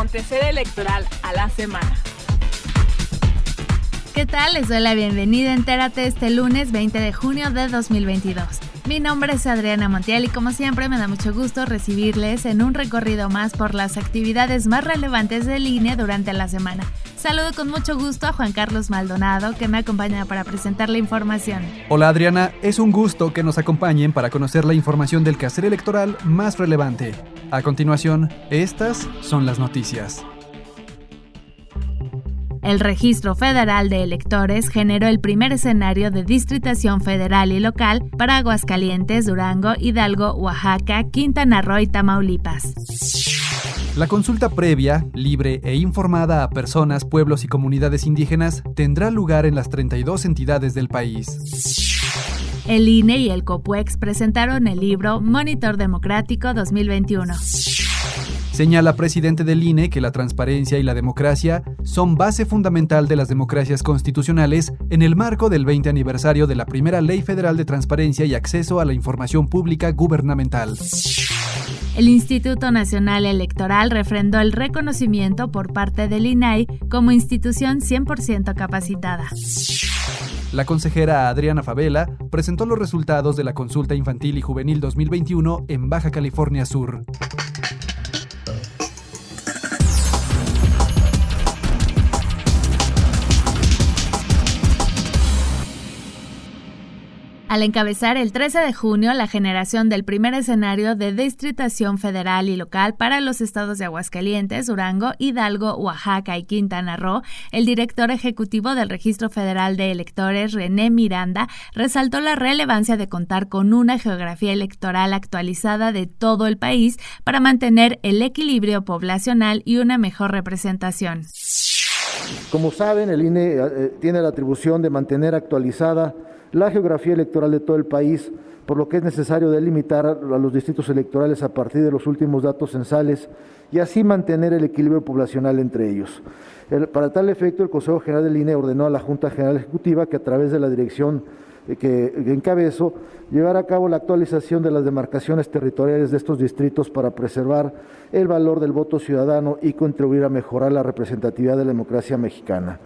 acontecer electoral a la semana. ¿Qué tal? Les doy la bienvenida. Entérate este lunes 20 de junio de 2022. Mi nombre es Adriana Montiel y como siempre me da mucho gusto recibirles en un recorrido más por las actividades más relevantes del INE durante la semana. Saludo con mucho gusto a Juan Carlos Maldonado, que me acompaña para presentar la información. Hola Adriana, es un gusto que nos acompañen para conocer la información del quehacer electoral más relevante. A continuación, estas son las noticias. El Registro Federal de Electores generó el primer escenario de distritación federal y local para Aguascalientes, Durango, Hidalgo, Oaxaca, Quintana Roo y Tamaulipas. La consulta previa, libre e informada a personas, pueblos y comunidades indígenas tendrá lugar en las 32 entidades del país. El INE y el COPUEX presentaron el libro Monitor Democrático 2021. Señala presidente del INE que la transparencia y la democracia son base fundamental de las democracias constitucionales en el marco del 20 aniversario de la primera Ley Federal de Transparencia y Acceso a la Información Pública Gubernamental. El Instituto Nacional Electoral refrendó el reconocimiento por parte del INAI como institución 100% capacitada. La consejera Adriana Fabela presentó los resultados de la Consulta Infantil y Juvenil 2021 en Baja California Sur. Al encabezar el 13 de junio la generación del primer escenario de distritación federal y local para los estados de Aguascalientes, Durango, Hidalgo, Oaxaca y Quintana Roo, el director ejecutivo del Registro Federal de Electores, René Miranda, resaltó la relevancia de contar con una geografía electoral actualizada de todo el país para mantener el equilibrio poblacional y una mejor representación. Como saben, el INE tiene la atribución de mantener actualizada la geografía electoral de todo el país, por lo que es necesario delimitar a los distritos electorales a partir de los últimos datos censales y así mantener el equilibrio poblacional entre ellos. Para tal efecto, el Consejo General del INE ordenó a la Junta General Ejecutiva que a través de la dirección que encabezo, llevar a cabo la actualización de las demarcaciones territoriales de estos distritos para preservar el valor del voto ciudadano y contribuir a mejorar la representatividad de la democracia mexicana.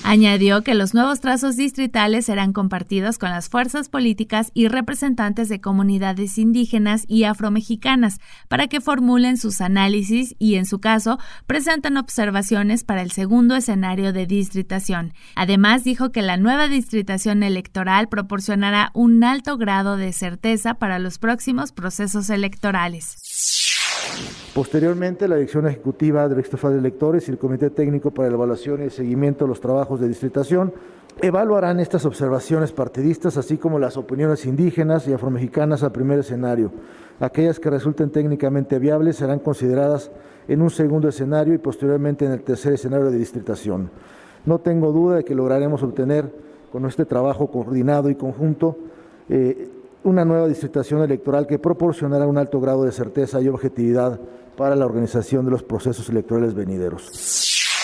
Añadió que los nuevos trazos distritales serán compartidos con las fuerzas políticas y representantes de comunidades indígenas y afromexicanas para que formulen sus análisis y, en su caso, presenten observaciones para el segundo escenario de distritación. Además, dijo que la nueva distritación electoral proporcionará un alto grado de certeza para los próximos procesos electorales. Posteriormente, la Dirección Ejecutiva del Registro Federal de Electores y el Comité Técnico para la Evaluación y el Seguimiento de los Trabajos de Distritación evaluarán estas observaciones partidistas, así como las opiniones indígenas y afromexicanas al primer escenario. Aquellas que resulten técnicamente viables serán consideradas en un segundo escenario y posteriormente en el tercer escenario de distritación. No tengo duda de que lograremos obtener, con este trabajo coordinado y conjunto, una nueva distritación electoral que proporcionará un alto grado de certeza y objetividad para la organización de los procesos electorales venideros.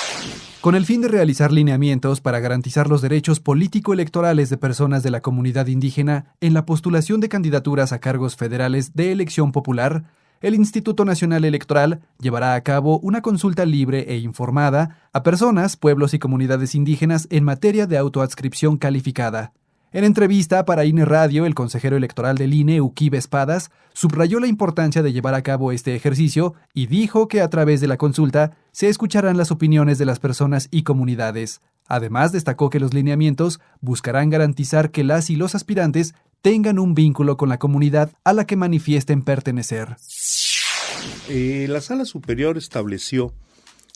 Con el fin de realizar lineamientos para garantizar los derechos político-electorales de personas de la comunidad indígena en la postulación de candidaturas a cargos federales de elección popular, el Instituto Nacional Electoral llevará a cabo una consulta libre e informada a personas, pueblos y comunidades indígenas en materia de autoadscripción calificada. En entrevista para INE Radio, el consejero electoral del INE, Uquibe Espadas, subrayó la importancia de llevar a cabo este ejercicio y dijo que a través de la consulta se escucharán las opiniones de las personas y comunidades. Además, destacó que los lineamientos buscarán garantizar que las y los aspirantes tengan un vínculo con la comunidad a la que manifiesten pertenecer. La Sala Superior estableció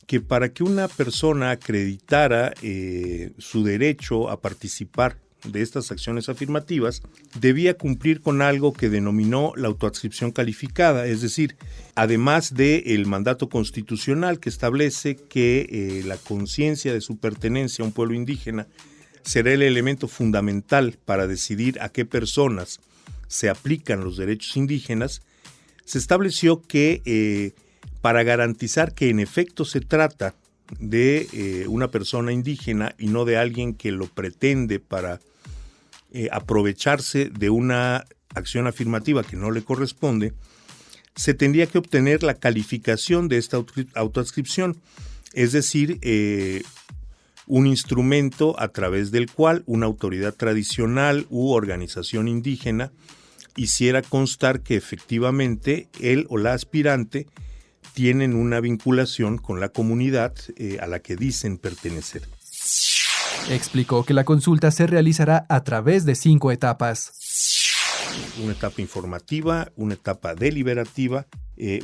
que para que una persona acreditara su derecho a participar de estas acciones afirmativas, debía cumplir con algo que denominó la autoadscripción calificada, es decir, además del mandato constitucional que establece que la conciencia de su pertenencia a un pueblo indígena será el elemento fundamental para decidir a qué personas se aplican los derechos indígenas, se estableció que para garantizar que en efecto se trata de una persona indígena y no de alguien que lo pretende para aprovecharse de una acción afirmativa que no le corresponde, se tendría que obtener la calificación de esta autoadscripción, es decir, un instrumento a través del cual una autoridad tradicional u organización indígena hiciera constar que efectivamente él o la aspirante tienen una vinculación con la comunidad a la que dicen pertenecer. Explicó que la consulta se realizará a través de 5 etapas. Una etapa informativa, una etapa deliberativa,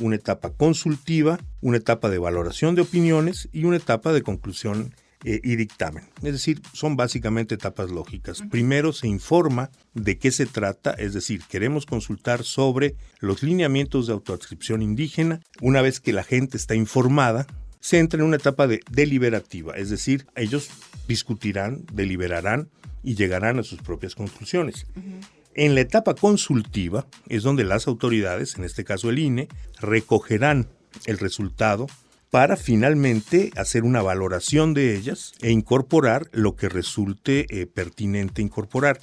una etapa consultiva, una etapa de valoración de opiniones y una etapa de conclusión y dictamen. Es decir, son básicamente etapas lógicas. Primero se informa de qué se trata, es decir, queremos consultar sobre los lineamientos de autoadscripción indígena. Una vez que la gente está informada, se entra en una etapa deliberativa, es decir, ellos discutirán, deliberarán y llegarán a sus propias conclusiones. En la etapa consultiva es donde las autoridades, en este caso el INE, recogerán el resultado para finalmente hacer una valoración de ellas e incorporar lo que resulte pertinente incorporar.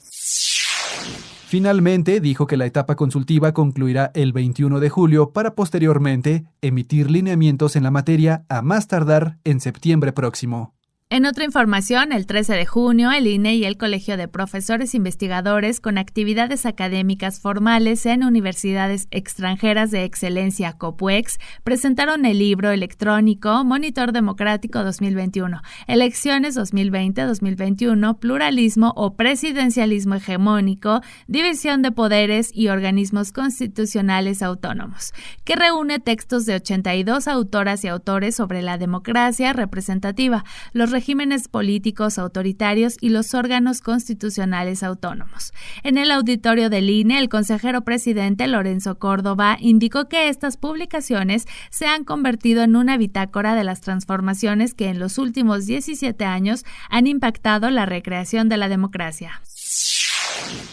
Finalmente, dijo que la etapa consultiva concluirá el 21 de julio para posteriormente emitir lineamientos en la materia a más tardar en septiembre próximo. En otra información, el 13 de junio, el INE y el Colegio de Profesores Investigadores con actividades académicas formales en universidades extranjeras de excelencia COPUEX presentaron el libro electrónico Monitor Democrático 2021, Elecciones 2020-2021, Pluralismo o Presidencialismo Hegemónico, División de Poderes y Organismos Constitucionales Autónomos, que reúne textos de 82 autoras y autores sobre la democracia representativa, los regímenes políticos autoritarios y los órganos constitucionales autónomos. En el auditorio del INE, el consejero presidente Lorenzo Córdoba indicó que estas publicaciones se han convertido en una bitácora de las transformaciones que en los últimos 17 años han impactado la recreación de la democracia.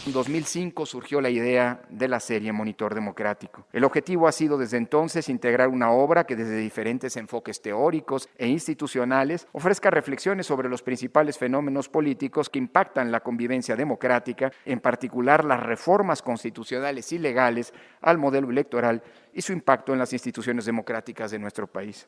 En 2005 surgió la idea de la serie Monitor Democrático. El objetivo ha sido desde entonces integrar una obra que desde diferentes enfoques teóricos e institucionales ofrezca reflexiones sobre los principales fenómenos políticos que impactan la convivencia democrática, en particular las reformas constitucionales y legales al modelo electoral y su impacto en las instituciones democráticas de nuestro país.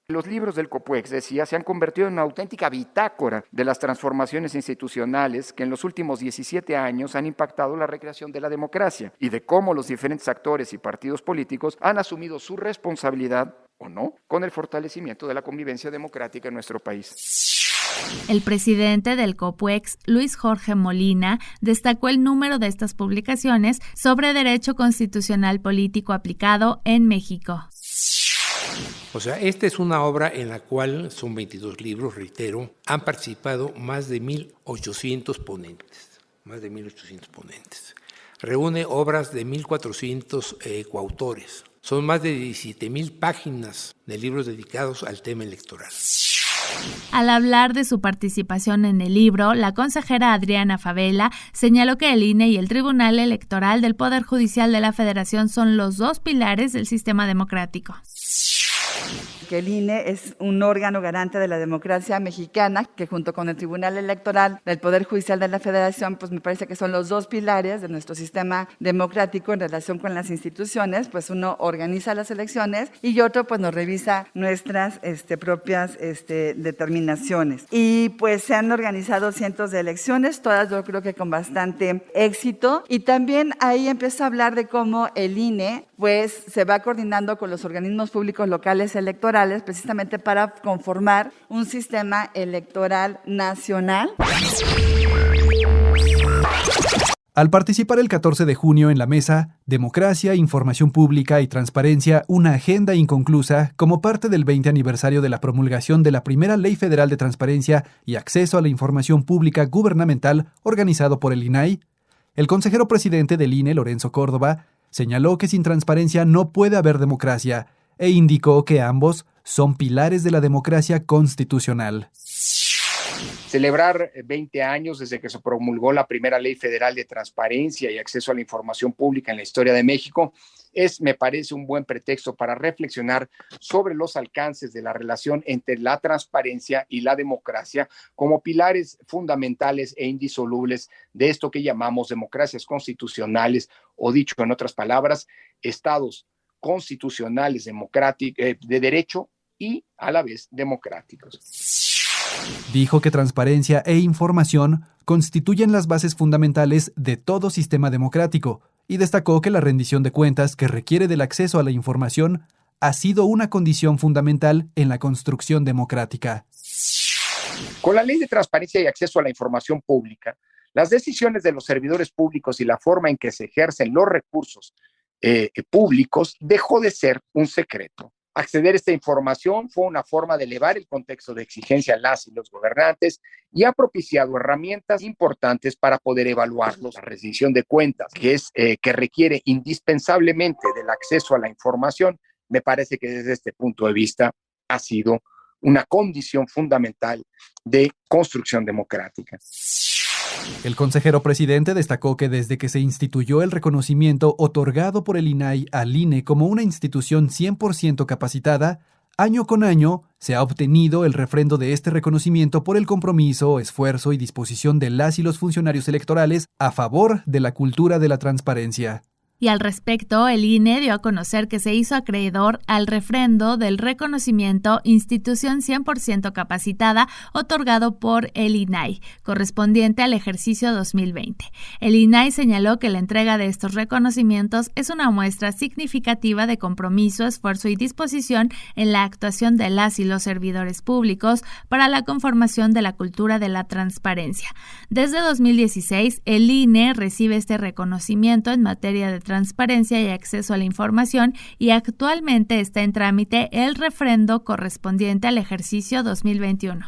Los libros del COPUEX, decía, se han convertido en una auténtica bitácora de las transformaciones institucionales que en los últimos 17 años han impactado la recreación de la democracia y de cómo los diferentes actores y partidos políticos han asumido su responsabilidad, o no, con el fortalecimiento de la convivencia democrática en nuestro país. El presidente del COPUEX, Luis Jorge Molina, destacó el número de estas publicaciones sobre derecho constitucional político aplicado en México. O sea, esta es una obra en la cual son 22 libros, reitero, han participado más de 1,800 ponentes, Reúne obras de 1,400 coautores. Son más de 17,000 páginas de libros dedicados al tema electoral. Al hablar de su participación en el libro, la consejera Adriana Favela señaló que el INE y el Tribunal Electoral del Poder Judicial de la Federación son los dos pilares del sistema democrático. Que el INE es un órgano garante de la democracia mexicana, que junto con el Tribunal Electoral del Poder Judicial de la Federación, pues me parece que son los dos pilares de nuestro sistema democrático en relación con las instituciones, pues uno organiza las elecciones y otro pues nos revisa nuestras propias determinaciones. Y pues se han organizado cientos de elecciones, todas yo creo que con bastante éxito, y también ahí empiezo a hablar de cómo el INE pues se va coordinando con los organismos públicos locales electorales precisamente para conformar un sistema electoral nacional. Al participar el 14 de junio en la mesa Democracia, Información Pública y Transparencia, una agenda inconclusa, como parte del 20 aniversario de la promulgación de la primera Ley Federal de Transparencia y Acceso a la Información Pública Gubernamental organizado por el INAI, el consejero presidente del INE, Lorenzo Córdoba, señaló que sin transparencia no puede haber democracia e indicó que ambos son pilares de la democracia constitucional. Celebrar 20 años desde que se promulgó la primera Ley Federal de Transparencia y Acceso a la Información Pública en la historia de México me parece un buen pretexto para reflexionar sobre los alcances de la relación entre la transparencia y la democracia como pilares fundamentales e indisolubles de esto que llamamos democracias constitucionales, o dicho en otras palabras, estados constitucionales, de derecho y a la vez democráticos. Dijo que transparencia e información constituyen las bases fundamentales de todo sistema democrático y destacó que la rendición de cuentas que requiere del acceso a la información ha sido una condición fundamental en la construcción democrática. Con la Ley de Transparencia y Acceso a la Información Pública, las decisiones de los servidores públicos y la forma en que se ejercen los recursos públicos dejó de ser un secreto. Acceder a esta información fue una forma de elevar el contexto de exigencia a las y los gobernantes y ha propiciado herramientas importantes para poder evaluarlos. La rendición de cuentas, que requiere indispensablemente del acceso a la información, me parece que desde este punto de vista ha sido una condición fundamental de construcción democrática. El consejero presidente destacó que desde que se instituyó el reconocimiento otorgado por el INAI al INE como una institución 100% capacitada, año con año se ha obtenido el refrendo de este reconocimiento por el compromiso, esfuerzo y disposición de las y los funcionarios electorales a favor de la cultura de la transparencia. Y al respecto, el INE dio a conocer que se hizo acreedor al refrendo del reconocimiento Institución 100% capacitada otorgado por el INAI, correspondiente al ejercicio 2020. El INAI señaló que la entrega de estos reconocimientos es una muestra significativa de compromiso, esfuerzo y disposición en la actuación de las y los servidores públicos para la conformación de la cultura de la transparencia. Desde 2016, el INE recibe este reconocimiento en materia de transparencia y acceso a la información y actualmente está en trámite el refrendo correspondiente al ejercicio 2021.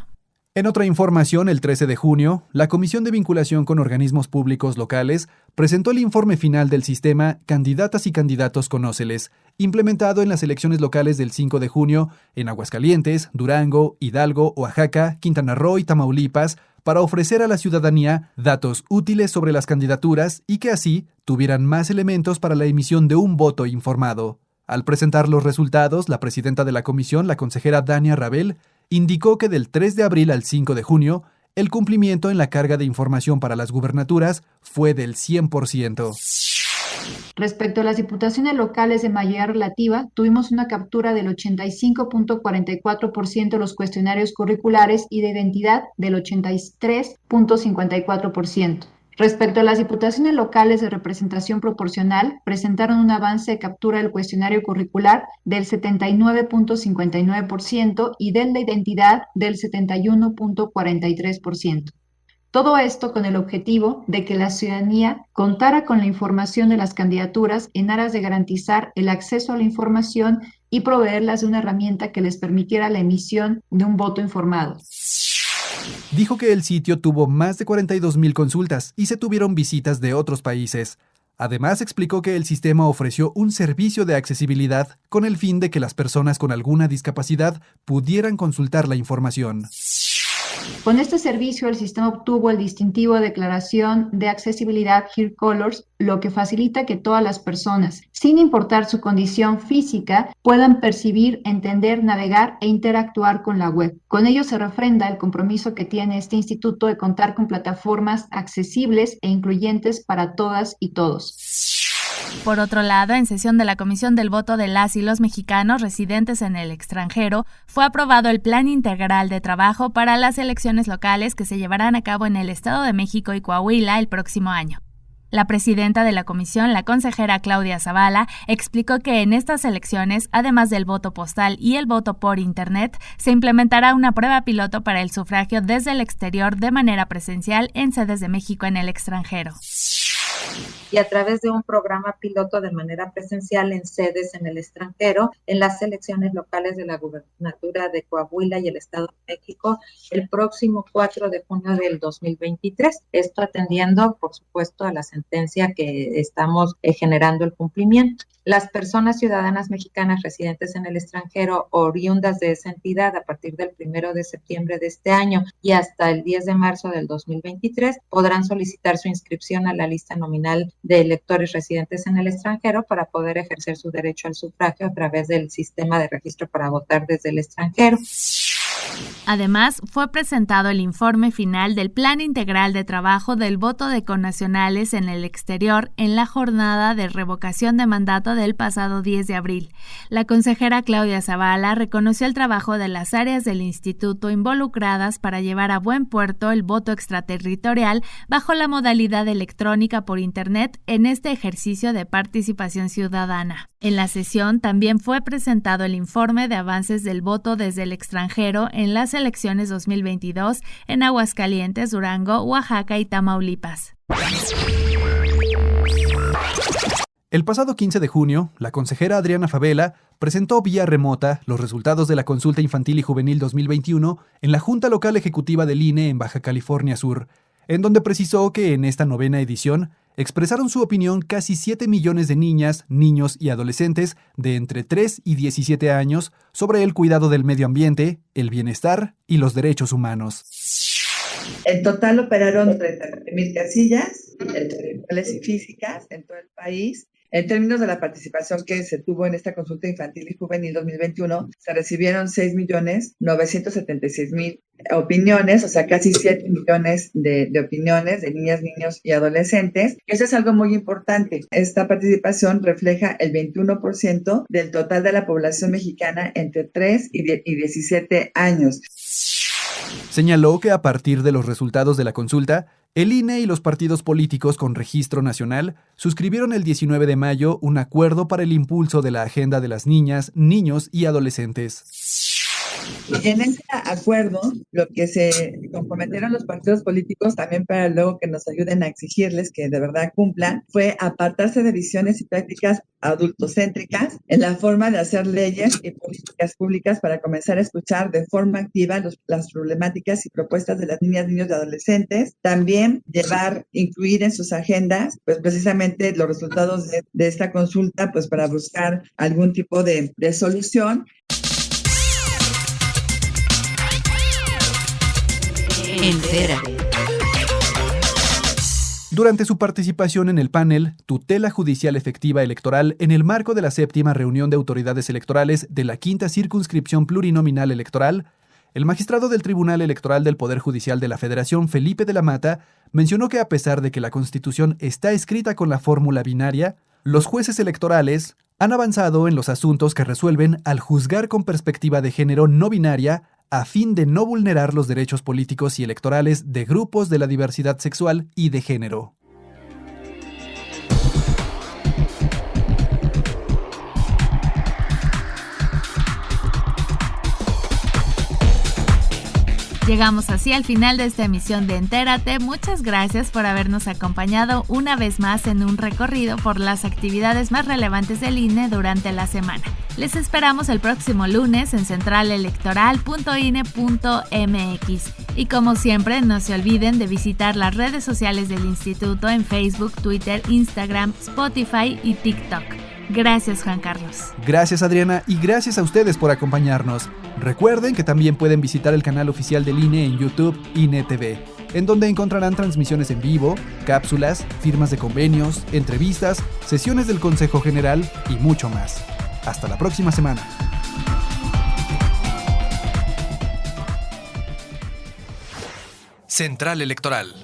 En otra información, el 13 de junio, la Comisión de Vinculación con Organismos Públicos Locales presentó el informe final del sistema Candidatas y Candidatos Conóceles, implementado en las elecciones locales del 5 de junio en Aguascalientes, Durango, Hidalgo, Oaxaca, Quintana Roo y Tamaulipas, para ofrecer a la ciudadanía datos útiles sobre las candidaturas y que así tuvieran más elementos para la emisión de un voto informado. Al presentar los resultados, la presidenta de la comisión, la consejera Dania Rabel, indicó que del 3 de abril al 5 de junio, el cumplimiento en la carga de información para las gubernaturas fue del 100%. Respecto a las diputaciones locales de mayoría relativa, tuvimos una captura del 85.44% de los cuestionarios curriculares y de identidad del 83.54%. Respecto a las diputaciones locales de representación proporcional, presentaron un avance de captura del cuestionario curricular del 79.59% y del de identidad del 71.43%. Todo esto con el objetivo de que la ciudadanía contara con la información de las candidaturas en aras de garantizar el acceso a la información y proveerlas de una herramienta que les permitiera la emisión de un voto informado. Dijo que el sitio tuvo más de 42,000 consultas y se tuvieron visitas de otros países. Además, explicó que el sistema ofreció un servicio de accesibilidad con el fin de que las personas con alguna discapacidad pudieran consultar la información. Con este servicio, el sistema obtuvo el distintivo de declaración de accesibilidad Here Colors, lo que facilita que todas las personas, sin importar su condición física, puedan percibir, entender, navegar e interactuar con la web. Con ello se refrenda el compromiso que tiene este instituto de contar con plataformas accesibles e incluyentes para todas y todos. Por otro lado, en sesión de la Comisión del Voto de las y los mexicanos residentes en el extranjero, fue aprobado el Plan Integral de Trabajo para las elecciones locales que se llevarán a cabo en el Estado de México y Coahuila el próximo año. La presidenta de la comisión, la consejera Claudia Zavala, explicó que en estas elecciones, además del voto postal y el voto por Internet, se implementará una prueba piloto para el sufragio desde el exterior de manera presencial en sedes de México en el extranjero. Y a través de un programa piloto de manera presencial en sedes en el extranjero, en las elecciones locales de la gubernatura de Coahuila y el Estado de México, el próximo 4 de junio del 2023. Esto atendiendo, por supuesto, a la sentencia que estamos generando el cumplimiento. Las personas ciudadanas mexicanas residentes en el extranjero oriundas de esa entidad a partir del 1 de septiembre de este año y hasta el 10 de marzo del 2023 podrán solicitar su inscripción a la lista nominal de electores residentes en el extranjero para poder ejercer su derecho al sufragio a través del sistema de registro para votar desde el extranjero. Además, fue presentado el informe final del Plan Integral de Trabajo del Voto de Connacionales en el Exterior en la jornada de revocación de mandato del pasado 10 de abril. La consejera Claudia Zavala reconoció el trabajo de las áreas del instituto involucradas para llevar a buen puerto el voto extraterritorial bajo la modalidad electrónica por Internet en este ejercicio de participación ciudadana. En la sesión también fue presentado el informe de avances del voto desde el extranjero en las elecciones 2022 en Aguascalientes, Durango, Oaxaca y Tamaulipas. El pasado 15 de junio, la consejera Adriana Favela presentó vía remota los resultados de la Consulta Infantil y Juvenil 2021 en la Junta Local Ejecutiva del INE en Baja California Sur, en donde precisó que en esta 9ª edición expresaron su opinión casi 7 millones de niñas, niños y adolescentes de entre 3 y 17 años sobre el cuidado del medio ambiente, el bienestar y los derechos humanos. En total operaron 37,000 casillas, territoriales y físicas en todo el país. En términos de la participación que se tuvo en esta consulta infantil y juvenil 2021, se recibieron 6,976,000 opiniones, o sea, casi 7 millones de opiniones de niñas, niños y adolescentes. Eso es algo muy importante. Esta participación refleja el 21% del total de la población mexicana entre 3 y 17 años. Señaló que a partir de los resultados de la consulta, el INE y los partidos políticos con registro nacional suscribieron el 19 de mayo un acuerdo para el impulso de la agenda de las niñas, niños y adolescentes. En este acuerdo, lo que se comprometieron los partidos políticos, también para luego que nos ayuden a exigirles que de verdad cumplan, fue apartarse de visiones y prácticas adultocéntricas en la forma de hacer leyes y políticas públicas para comenzar a escuchar de forma activa las problemáticas y propuestas de las niñas, niños y adolescentes. También incluir en sus agendas, pues precisamente los resultados de esta consulta, pues para buscar algún tipo de solución. Entérate. Durante su participación en el panel Tutela Judicial Efectiva Electoral en el marco de la 7ª reunión de autoridades electorales de la 5ª Circunscripción Plurinominal Electoral, el magistrado del Tribunal Electoral del Poder Judicial de la Federación, Felipe de la Mata, mencionó que a pesar de que la Constitución está escrita con la fórmula binaria, los jueces electorales han avanzado en los asuntos que resuelven al juzgar con perspectiva de género no binaria a fin de no vulnerar los derechos políticos y electorales de grupos de la diversidad sexual y de género. Llegamos así al final de esta emisión de Entérate. Muchas gracias por habernos acompañado una vez más en un recorrido por las actividades más relevantes del INE durante la semana. Les esperamos el próximo lunes en centralelectoral.ine.mx. Y como siempre, no se olviden de visitar las redes sociales del instituto en Facebook, Twitter, Instagram, Spotify y TikTok. Gracias, Juan Carlos. Gracias, Adriana, y gracias a ustedes por acompañarnos. Recuerden que también pueden visitar el canal oficial del INE en YouTube, INE TV, en donde encontrarán transmisiones en vivo, cápsulas, firmas de convenios, entrevistas, sesiones del Consejo General y mucho más. Hasta la próxima semana. Central Electoral.